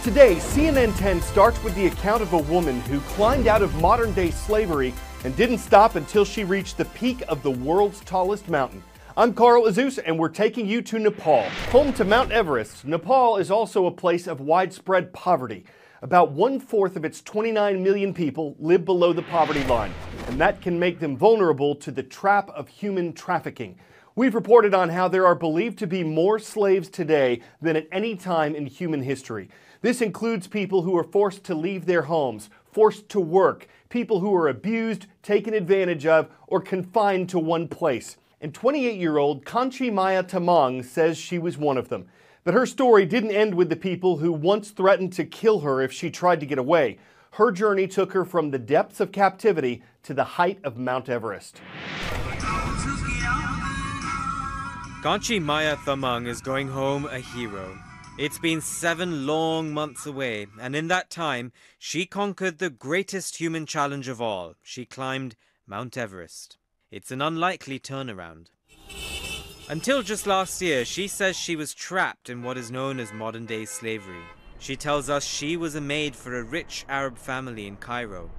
Today, CNN 10 starts with the account of a woman who climbed out of modern-day slavery and didn't stop until she reached the peak of the world's tallest mountain. I'm Carl Azus, and we're taking you to Nepal. Home to Mount Everest, Nepal is also a place of widespread poverty. About 1/4 of its 29 million people live below the poverty line, and that can make them vulnerable to the trap of human trafficking. We've reported on how there are believed to be more slaves today than at any time in human history. This includes people who are forced to leave their homes, forced to work, people who are abused, taken advantage of, or confined to one place. And 28-year-old Kanchi Maya Tamang says she was one of them. But her story didn't end with the people who once threatened to kill her if she tried to get away. Her journey took her from the depths of captivity to the height of Mount Everest. Kanchi Maya Tamang is going home a hero. It's been 7 long months away, and in that time, she conquered the greatest human challenge of all. She climbed Mount Everest. It's an unlikely turnaround. Until just last year, she says she was trapped in what is known as modern-day slavery. She tells us she was a maid for a rich Arab family in Cairo.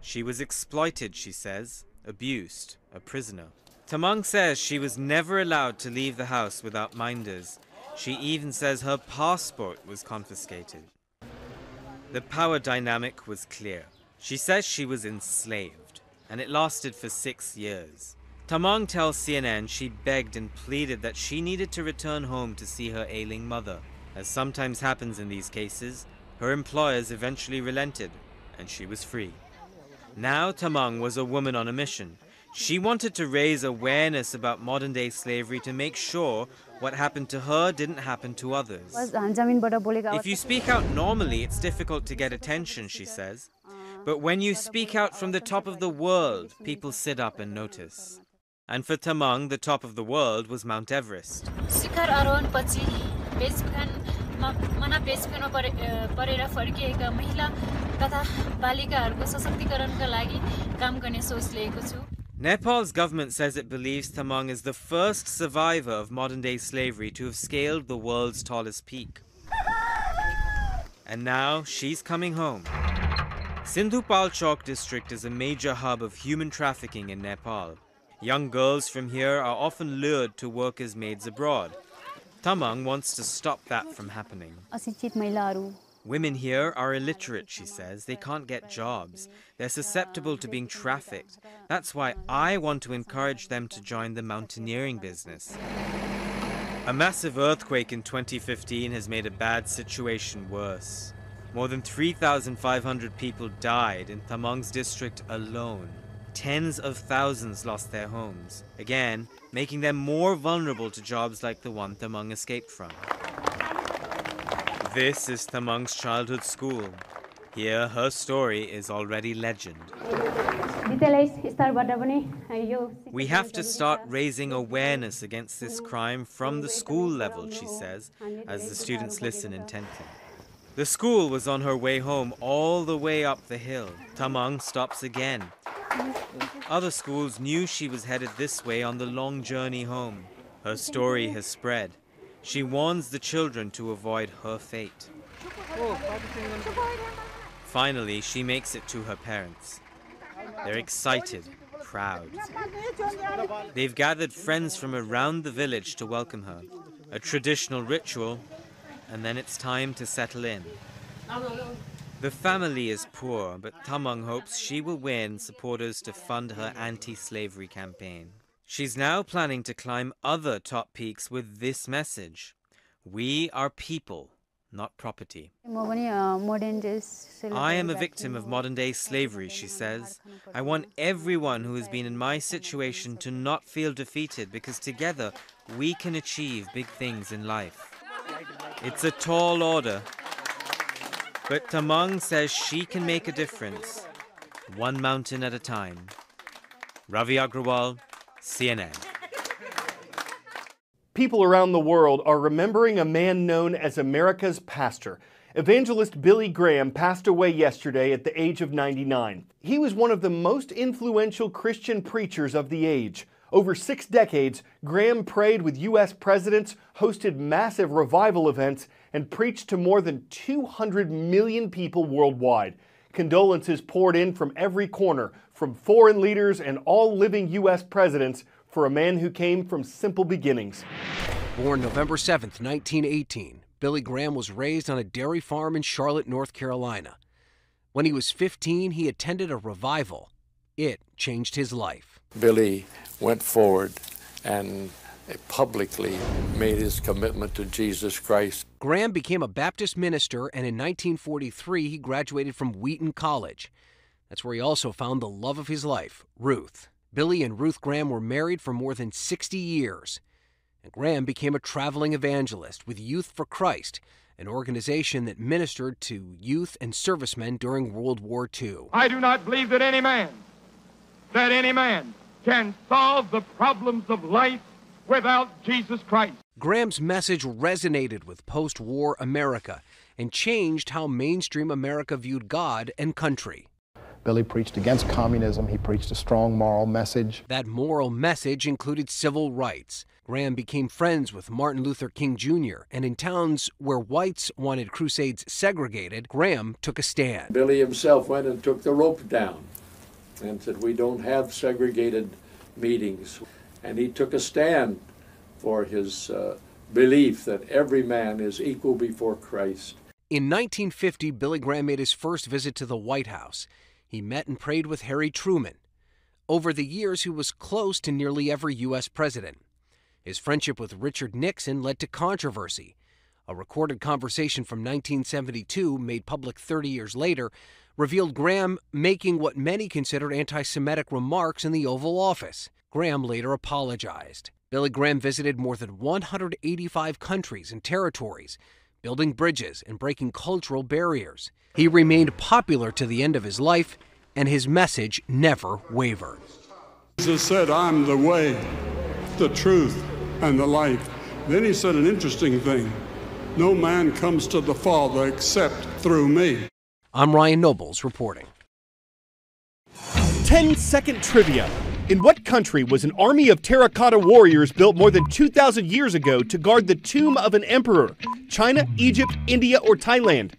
She was exploited, she says, abused, a prisoner. Tamang says she was never allowed to leave the house without minders. She even says her passport was confiscated. The power dynamic was clear. She says she was enslaved, and it lasted for 6 years. Tamang tells CNN she begged and pleaded that she needed to return home to see her ailing mother. As sometimes happens in these cases, her employers eventually relented, and she was free. Now Tamang was a woman on a mission. She wanted to raise awareness about modern-day slavery to make sure what happened to her didn't happen to others. If you speak out normally, it's difficult to get attention, she says. But when you speak out from the top of the world, people sit up and notice. And for Tamang, the top of the world was Mount Everest. Nepal's government says it believes Tamang is the first survivor of modern-day slavery to have scaled the world's tallest peak. And now she's coming home. Sindhupalchok district is a major hub of human trafficking in Nepal. Young girls from here are often lured to work as maids abroad. Tamang wants to stop that from happening. Women here are illiterate, she says. They can't get jobs. They're susceptible to being trafficked. That's why I want to encourage them to join the mountaineering business. A massive earthquake in 2015 has made a bad situation worse. More than 3,500 people died in Tamang's district alone. Tens of thousands lost their homes, again, making them more vulnerable to jobs like the one Tamang escaped from. This is Tamang's childhood school. Here, her story is already legend. We have to start raising awareness against this crime from the school level, she says, as the students listen intently. The school was on her way home all the way up the hill. Tamang stops again. Other schools knew she was headed this way on the long journey home. Her story has spread. She warns the children to avoid her fate. Finally, she makes it to her parents. They're excited, proud. They've gathered friends from around the village to welcome her. A traditional ritual, and then it's time to settle in. The family is poor, but Tamang hopes she will win supporters to fund her anti-slavery campaign. She's now planning to climb other top peaks with this message: we are people, not property. I am a victim of modern-day slavery, she says. I want everyone who has been in my situation to not feel defeated, because together we can achieve big things in life. It's a tall order, but Tamang says she can make a difference, one mountain at a time. Ravi Agrawal, CNN. People around the world are remembering a man known as America's pastor. Evangelist Billy Graham passed away yesterday at the age of 99. He was one of the most influential Christian preachers of the age. Over 6 decades, Graham prayed with U.S. presidents, hosted massive revival events, and preached to more than 200 million people worldwide. Condolences poured in from every corner, from foreign leaders and all living U.S. presidents, for a man who came from simple beginnings. Born November 7, 1918, Billy Graham was raised on a dairy farm in Charlotte, North Carolina. When he was 15, he attended a revival. It changed his life. Billy went forward and publicly made his commitment to Jesus Christ. Graham became a Baptist minister, and in 1943 he graduated from Wheaton College. That's where he also found the love of his life, Ruth. Billy and Ruth Graham were married for more than 60 years. And Graham became a traveling evangelist with Youth for Christ, an organization that ministered to youth and servicemen during World War II. I do not believe that any man can solve the problems of life without Jesus Christ. Graham's message resonated with post-war America and changed how mainstream America viewed God and country. Billy preached against communism. He preached a strong moral message. That moral message included civil rights. Graham became friends with Martin Luther King Jr., and in towns where whites wanted crusades segregated, Graham took a stand. Billy himself went and took the rope down and said, we don't have segregated meetings. And he took a stand for his belief that every man is equal before Christ. In 1950, Billy Graham made his first visit to the White House. He met and prayed with Harry Truman. Over the years, he was close to nearly every U.S. president. His friendship with Richard Nixon led to controversy. A recorded conversation from 1972, made public 30 years later, revealed Graham making what many considered anti-Semitic remarks in the Oval Office. Graham later apologized. Billy Graham visited more than 185 countries and territories, building bridges and breaking cultural barriers. He remained popular to the end of his life, and his message never wavered. Jesus said, I'm the way, the truth, and the life. Then he said an interesting thing. No man comes to the Father except through me. I'm Ryan Nobles reporting. 10-second trivia. In what country was an army of terracotta warriors built more than 2,000 years ago to guard the tomb of an emperor? China, Egypt, India, or Thailand?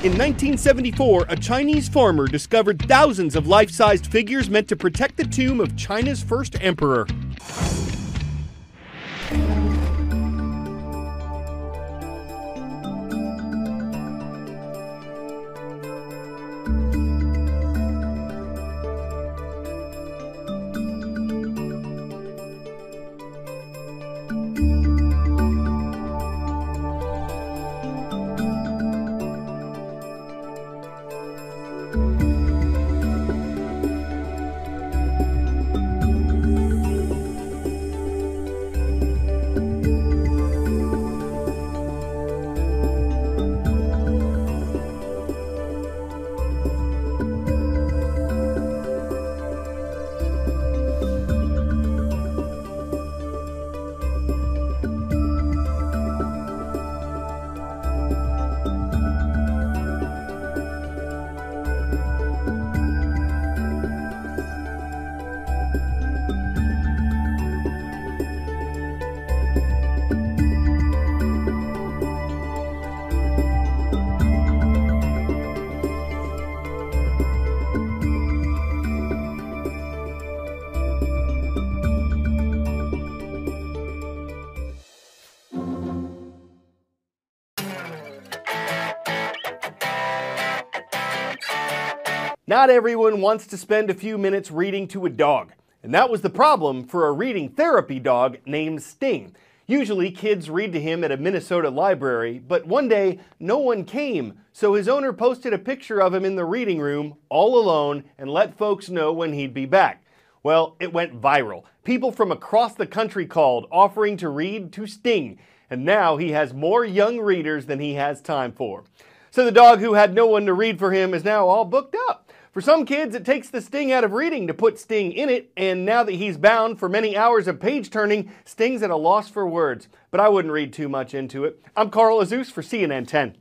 In 1974, a Chinese farmer discovered thousands of life-sized figures meant to protect the tomb of China's first emperor. Not everyone wants to spend a few minutes reading to a dog, and that was the problem for a reading therapy dog named Sting. Usually kids read to him at a Minnesota library, but one day no one came, so his owner posted a picture of him in the reading room, all alone, and let folks know when he'd be back. Well, it went viral. People from across the country called, offering to read to Sting, and now he has more young readers than he has time for. So the dog who had no one to read for him is now all booked up. For some kids, it takes the sting out of reading to put Sting in it, and now that he's bound for many hours of page-turning, Sting's at a loss for words. But I wouldn't read too much into it. I'm Carl Azus for CNN 10.